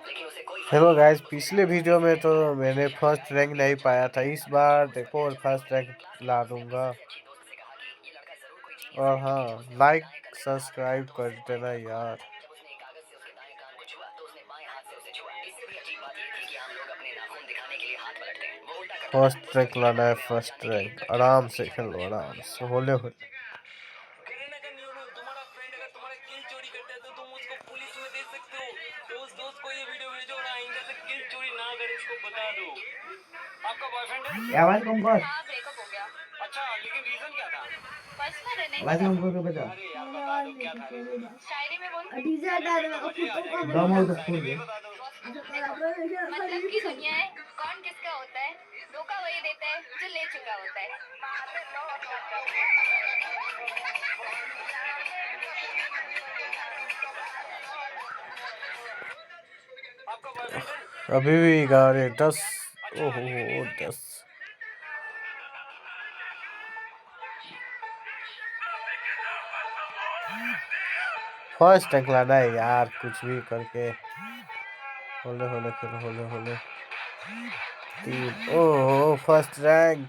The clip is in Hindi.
हेलो गाइस, पिछले वीडियो में तो मैंने फर्स्ट रैंक नहीं पाया था। इस बार देखो फर्स्ट रैंक ला दूंगा। और हाँ, लाइक सब्सक्राइब कर देना यार। फर्स्ट रैंक लाना है, फर्स्ट रैंक। आराम से खेलो, आराम से, होले होले। तुम्हारा फ्रेंड अगर तुम्हारा किल चोरी करता है तो तुम उसको पुलिस में दे सकते हो। तो उस दोस्त को ये वीडियो भेजो और आइंदा से किल चोरी ना करे, इसको बता दो। आपका बॉयफ्रेंड है? आवाज कम कर। हाँ, ब्रेकअप हो गया। अच्छा, लेकिन रीजन क्या था? पर्सनल है, नहीं आवाज बता कम सकते। करके बता। अरे यार बता दो क्या था रीजन। शायरी में बोल। डीजे हटा दो, मजे आ जाएंगे। दम हो तो खोल शायरी में दे। ही बता दो। देखो, मतलब की दुनिया है, कौन किसका होता है, धोखा वही देता है जो ले चुका होता है। आपका बॉयफ्रेंड है? अभी भी 11 10। ओहो 10। फर्स्ट रैंक लाना है यार, कुछ भी करके। होले होले खेलो, होले होले। 3। ओहो फर्स्ट रैंक।